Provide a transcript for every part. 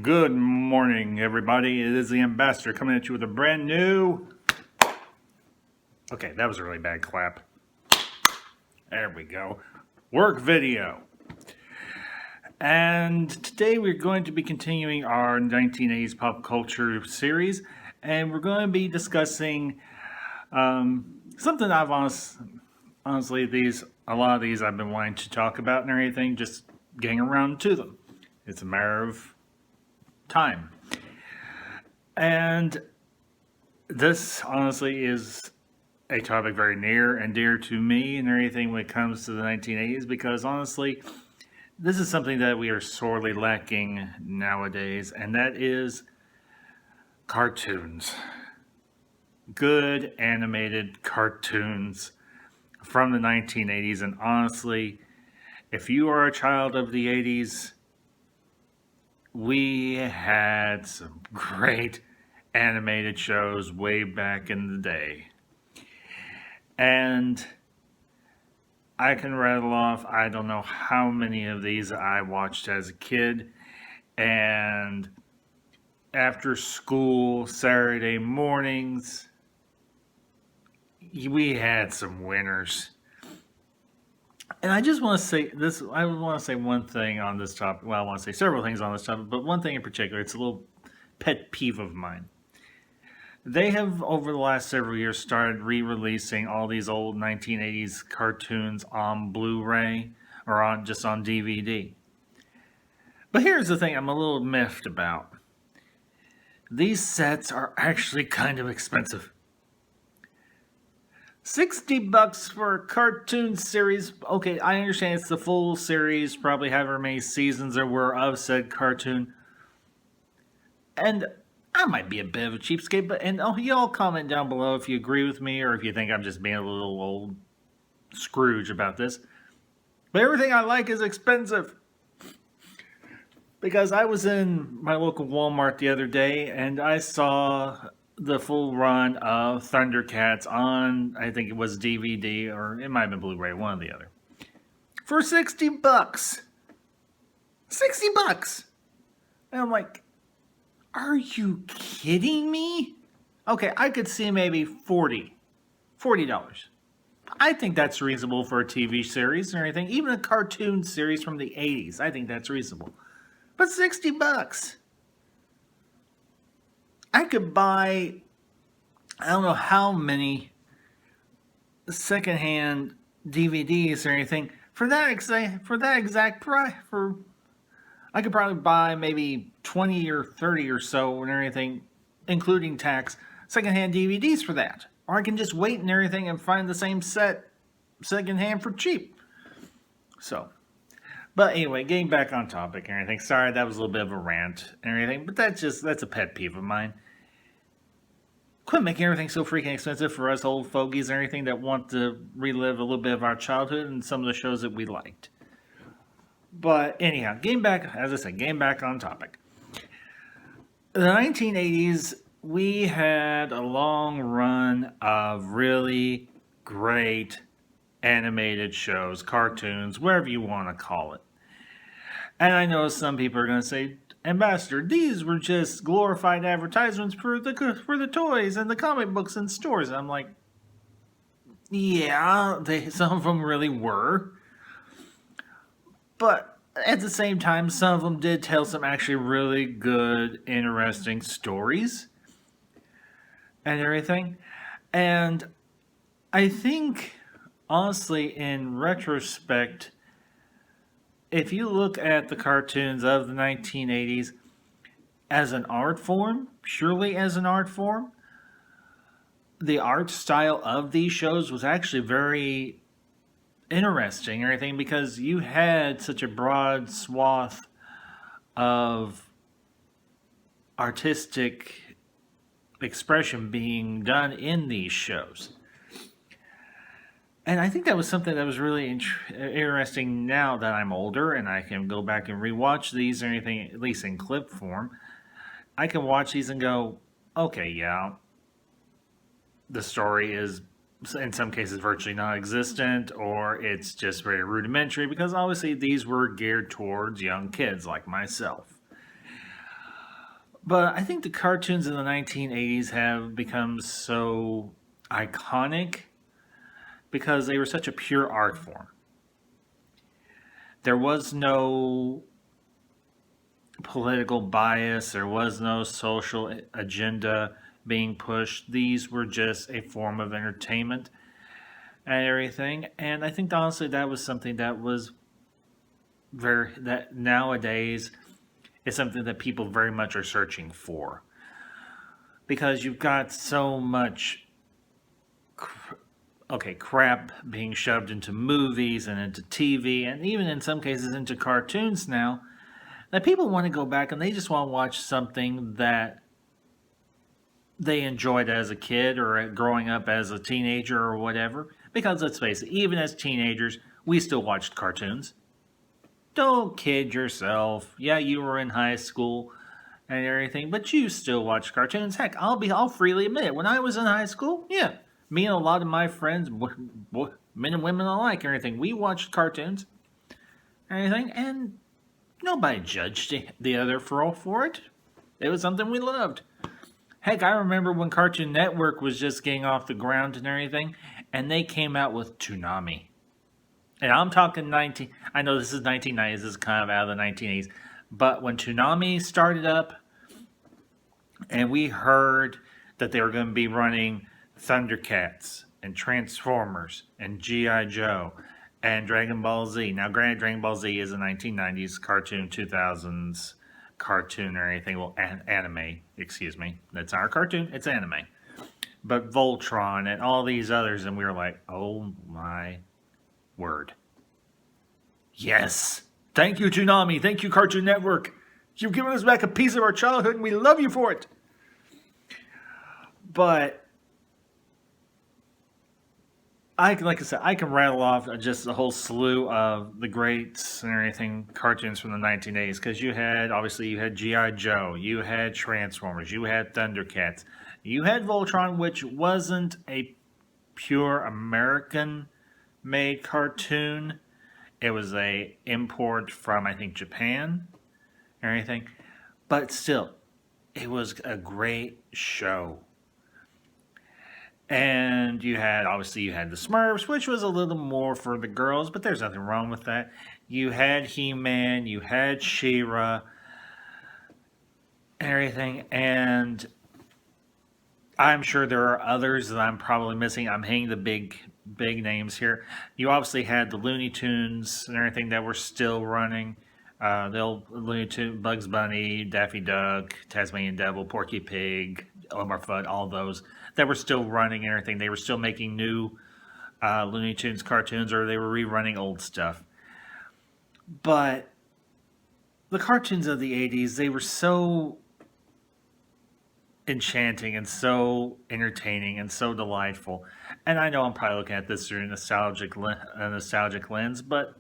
Good morning, everybody. It is the Ambassador coming at you with a brand new... Okay, that was a really bad clap. There we go. Work video. And today we're going to be continuing our 1980s pop culture series. And we're going to be discussing something I've honestly, a lot of these I've been wanting to talk about and everything, just getting around to them. It's a matter of time. And this honestly is a topic very near and dear to me and everything when it comes to the 1980s, because honestly, this is something that we are sorely lacking nowadays, and that is cartoons. Good animated cartoons from the 1980s. And honestly, if you are a child of the 80s, we had some great animated shows way back in the day. And I can rattle off, I don't know how many of these I watched as a kid. And after school, Saturday mornings, we had some winners. And I just want to say this, I want to say one thing on this topic. Well, I want to say several things on this topic, but one thing in particular, it's a little pet peeve of mine. They have, over the last several years, started re-releasing all these old 1980s cartoons on Blu-ray or just on DVD. But here's the thing I'm a little miffed about. These sets are actually kind of expensive. $60 for a cartoon series. Okay, I understand it's the full series, probably however many seasons there were of said cartoon. And I might be a bit of a cheapskate, but y'all comment down below if you agree with me or if you think I'm just being a little old Scrooge about this. But everything I like is expensive. Because I was in my local Walmart the other day and I saw the full run of Thundercats on, I think it was DVD, or it might have been Blu-ray, one or the other, for $60. $60! And I'm like, are you kidding me? Okay, I could see maybe $40. I think that's reasonable for a TV series or anything. Even a cartoon series from the 80s, I think that's reasonable. But $60. I could buy, I don't know how many secondhand DVDs or anything for that exact price. I could probably buy maybe 20 or 30 or so and everything, including tax, secondhand DVDs for that. Or I can just wait and everything and find the same set secondhand for cheap. So, but anyway, getting back on topic and everything. Sorry, that was a little bit of a rant and everything, but that's a pet peeve of mine. Quit making everything so freaking expensive for us old fogies and everything that want to relive a little bit of our childhood and some of the shows that we liked. But anyhow, getting back on topic. The 1980s, we had a long run of really great animated shows, cartoons, whatever you want to call it. And I know some people are going to say, Ambassador, these were just glorified advertisements for the toys and the comic books in stores. And I'm like, yeah, some of them really were. But at the same time, some of them did tell some actually really good, interesting stories and everything. And I think, honestly, in retrospect, if you look at the cartoons of the 1980s as an art form, purely as an art form, the art style of these shows was actually very interesting and everything, because you had such a broad swath of artistic expression being done in these shows. And I think that was something that was really interesting now that I'm older and I can go back and rewatch these or anything, at least in clip form. I can watch these and go, okay, yeah, the story is in some cases virtually non-existent, or it's just very rudimentary, because obviously these were geared towards young kids like myself. But I think the cartoons in the 1980s have become so iconic because they were such a pure art form. There was no political bias, there was no social agenda being pushed. These were just a form of entertainment and everything. And I think honestly that was something that was that nowadays is something that people very much are searching for because you've got so much crap being shoved into movies and into TV and even in some cases into cartoons now that people want to go back and they just want to watch something that they enjoyed as a kid or growing up as a teenager or whatever. Because let's face it, even as teenagers, we still watched cartoons. Don't kid yourself. Yeah, you were in high school and everything, but you still watched cartoons. Heck, I'll freely admit it. When I was in high school, yeah, me and a lot of my friends, men and women alike, and everything, we watched cartoons and everything, and nobody judged the other for it. It was something we loved. Heck, I remember when Cartoon Network was just getting off the ground and everything, and they came out with Toonami. And I'm talking 19. I know this is 1990s. This is kind of out of the 1980s. But when Toonami started up, and we heard that they were going to be running Thundercats and Transformers and GI Joe and Dragon Ball Z. Now, granted, Dragon Ball Z is a 1990s cartoon, 2000s cartoon or anything. Well, anime. Excuse me. That's not a cartoon. It's anime. But Voltron and all these others, and we were like, oh my word. Yes. Thank you, Toonami. Thank you, Cartoon Network. You've given us back a piece of our childhood, and we love you for it. But like I said, I can rattle off just a whole slew of the greats and everything cartoons from the 1980s because you had GI Joe, you had Transformers, you had Thundercats, you had Voltron, which wasn't a pure American made cartoon. It was a import from I think Japan or anything, but still, it was a great show. And you had the Smurfs, which was a little more for the girls, but there's nothing wrong with that. You had He-Man, you had She-Ra, and everything, and I'm sure there are others that I'm probably missing. I'm hitting the big names here. You obviously had the Looney Tunes and everything that were still running. The old Looney Tunes, Bugs Bunny, Daffy Duck, Tasmanian Devil, Porky Pig, Omar Fudd, all those that were still running and everything. They were still making new Looney Tunes cartoons or they were rerunning old stuff. But the cartoons of the 80s, they were so enchanting and so entertaining and so delightful. And I know I'm probably looking at this through a nostalgic lens, but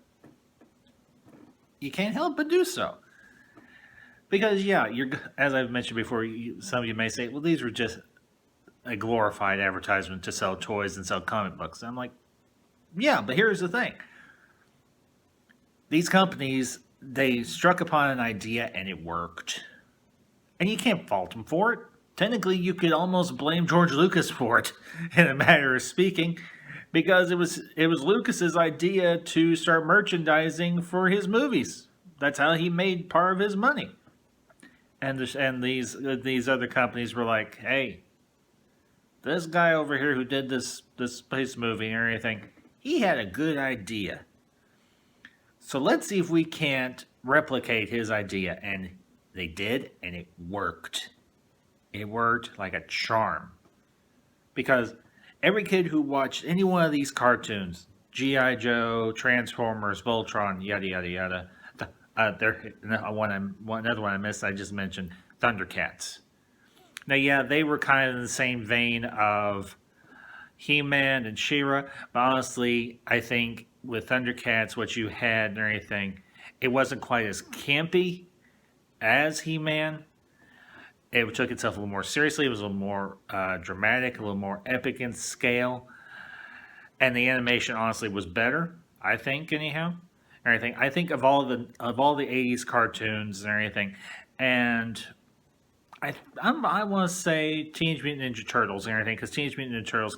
you can't help but do so. Because, yeah, as I've mentioned before, some of you may say, well, these were just a glorified advertisement to sell toys and sell comic books. And I'm like, yeah, but here's the thing. These companies, they struck upon an idea and it worked. And you can't fault them for it. Technically, you could almost blame George Lucas for it, in a matter of speaking, because it was Lucas's idea to start merchandising for his movies. That's how he made part of his money. And these other companies were like, hey, this guy over here who did this space movie and everything, he had a good idea. So let's see if we can't replicate his idea. And they did, and it worked. It worked like a charm. Because every kid who watched any one of these cartoons, G.I. Joe, Transformers, Voltron, yada, yada, yada, another one I missed, I just mentioned, Thundercats. Now, yeah, they were kind of in the same vein of He-Man and She-Ra, but honestly, I think with Thundercats, what you had and everything, it wasn't quite as campy as He-Man. It took itself a little more seriously. It was a little more dramatic, a little more epic in scale, and the animation honestly was better. I think, anyhow. Everything. I think of all the '80s cartoons and everything, and I want to say Teenage Mutant Ninja Turtles and everything, because Teenage Mutant Ninja Turtles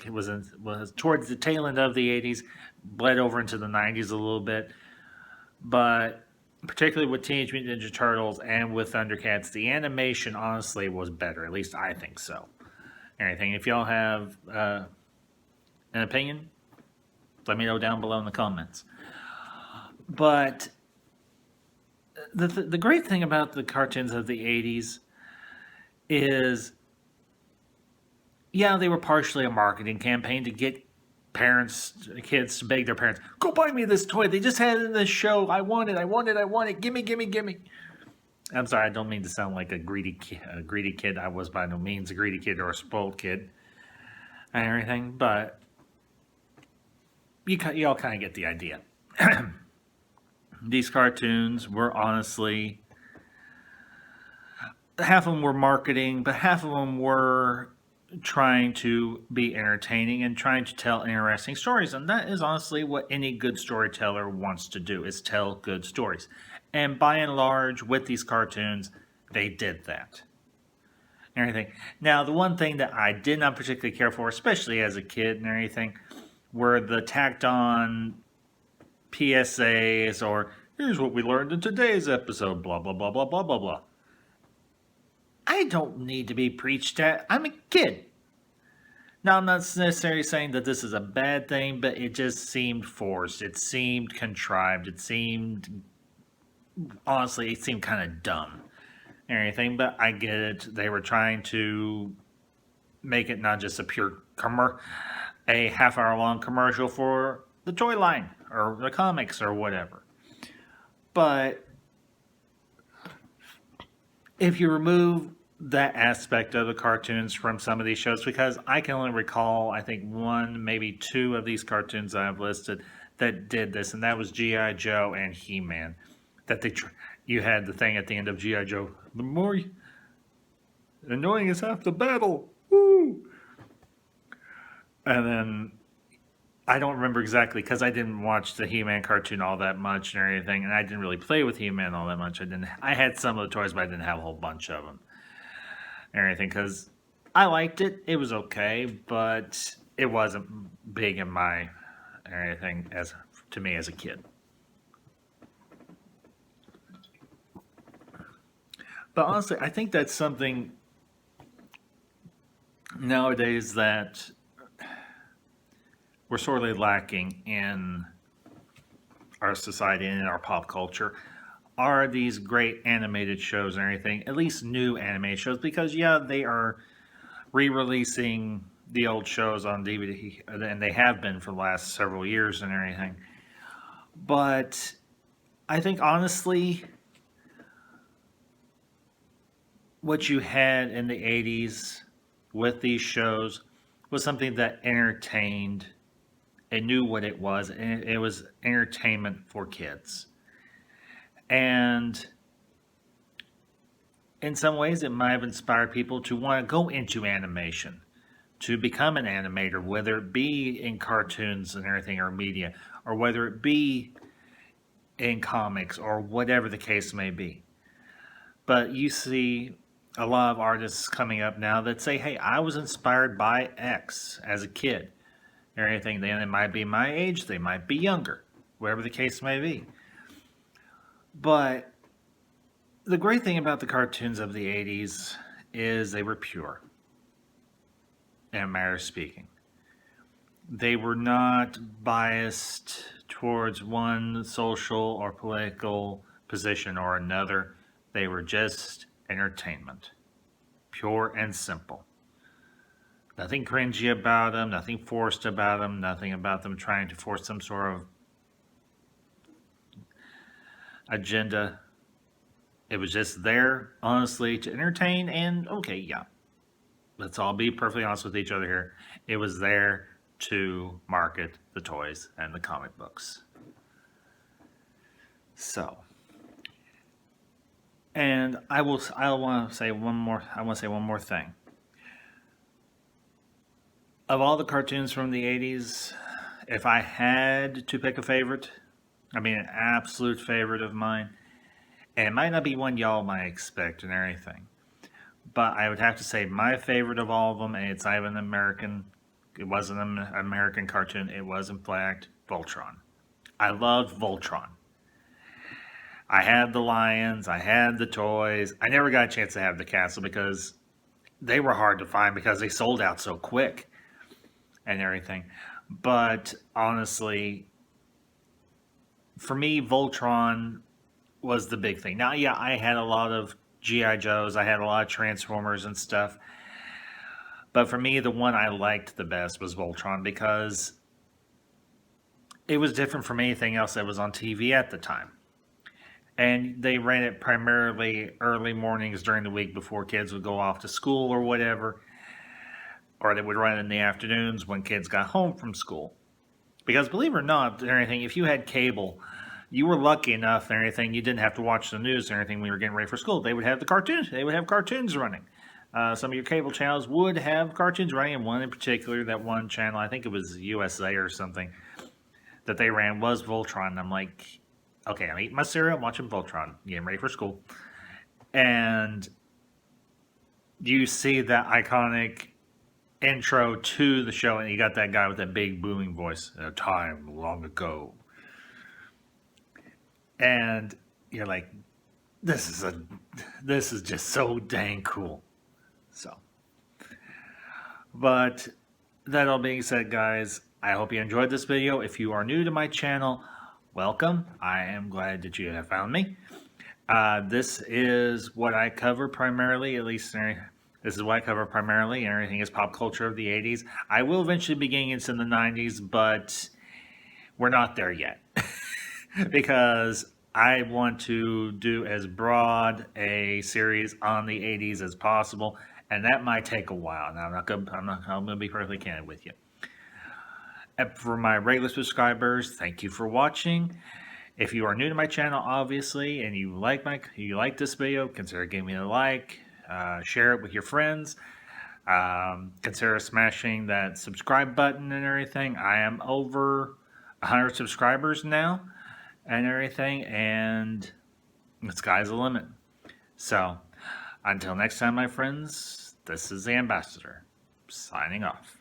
was towards the tail end of the '80s, bled over into the '90s a little bit, but particularly with Teenage Mutant Ninja Turtles and with Thundercats, the animation honestly was better. At least I think so. Anything. If y'all have an opinion, let me know down below in the comments. But the great thing about the cartoons of the '80s is, yeah, they were partially a marketing campaign to get kids to beg their parents, go buy me this toy. They just had it in this show. I want it. I want it. I want it. Gimme, gimme, gimme. I'm sorry. I don't mean to sound like a greedy kid. I was by no means a greedy kid or a spoiled kid and everything, but you all kind of get the idea. These cartoons were honestly, half of them were marketing, but half of them were trying to be entertaining and trying to tell interesting stories. And that is honestly what any good storyteller wants to do, is tell good stories. And by and large, with these cartoons, they did that. Everything. Now, the one thing that I did not particularly care for, especially as a kid and everything, were the tacked on PSAs or here's what we learned in today's episode, blah, blah, blah, blah, blah, blah, blah. I don't need to be preached at. I'm a kid. Now, I'm not necessarily saying that this is a bad thing, but it just seemed forced. It seemed contrived. Honestly, it seemed kind of dumb and everything, but I get it. They were trying to make it not just a half-hour long commercial for the toy line or the comics or whatever. But if you remove that aspect of the cartoons from some of these shows, because I can only recall, I think, one, maybe two of these cartoons I've listed that did this, and that was G.I. Joe and He-Man. That you had the thing at the end of G.I. Joe, the more annoying is half the battle. Woo! And then I don't remember exactly because I didn't watch the He-Man cartoon all that much or anything, and I didn't really play with He-Man all that much. I had some of the toys, but I didn't have a whole bunch of them or anything because I liked it. It was okay, but it wasn't big in my or anything to me as a kid. But honestly, I think that's something nowadays that we're sorely lacking in our society and in our pop culture are these great animated shows and everything, at least new animated shows, because yeah, they are re-releasing the old shows on DVD, and they have been for the last several years and everything. But I think honestly, what you had in the 80s with these shows was something that entertained. It knew what it was, and it was entertainment for kids. And in some ways, it might have inspired people to want to go into animation, to become an animator, whether it be in cartoons and everything or media, or whether it be in comics or whatever the case may be. But you see a lot of artists coming up now that say, hey, I was inspired by X as a kid or anything. Then it might be my age, they might be younger, whatever the case may be. But the great thing about the cartoons of the 80s is they were pure, in a matter of speaking. They were not biased towards one social or political position or another. They were just entertainment, pure and simple. Nothing cringy about them, nothing forced about them, nothing about them trying to force some sort of agenda. It was just there, honestly, to entertain. And okay, yeah, let's all be perfectly honest with each other here. It was there to market the toys and the comic books. So, and I want to say one more thing. Of all the cartoons from the 80s, if I had to pick a favorite, I mean an absolute favorite of mine, and it might not be one y'all might expect and everything, but I would have to say my favorite of all of them, and it's not even American. It wasn't an American cartoon. It was in fact Voltron. I loved Voltron. I had the lions. I had the toys. I never got a chance to have the castle because they were hard to find because they sold out so quick and everything. But honestly, for me, Voltron was the big thing. Now, yeah, I had a lot of G.I. Joes, I had a lot of Transformers and stuff. But for me, the one I liked the best was Voltron because it was different from anything else that was on TV at the time. And they ran it primarily early mornings during the week before kids would go off to school or whatever. Or they would run it in the afternoons when kids got home from school. Because believe it or not, anything, if you had cable, you were lucky enough and everything, you didn't have to watch the news or anything when you were getting ready for school. They would have the cartoons. They would have cartoons running. Some of your cable channels would have cartoons running, and one in particular, that one channel, I think it was USA or something, that they ran was Voltron. And I'm like, okay, I'm eating my cereal, I'm watching Voltron, getting ready for school. And you see that iconic intro to the show, and you got that guy with that big booming voice, a time long ago. And you're like, this is just so dang cool. So, but that all being said, guys, I hope you enjoyed this video. If you are new to my channel, welcome. I am glad that you have found me. This is what I cover primarily, at least this is what I cover primarily, and everything is pop culture of the 80s. I will eventually be getting into the 90s, but we're not there yet. Because I want to do as broad a series on the 80s as possible, and that might take a while. Now, I'm gonna be perfectly candid with you. And for my regular subscribers, thank you for watching. If you are new to my channel, obviously, and you like this video, consider giving me a like, share it with your friends. Consider smashing that subscribe button and everything. I am over 100 subscribers now and everything, and the sky's the limit. So, until next time, my friends, this is the Ambassador, signing off.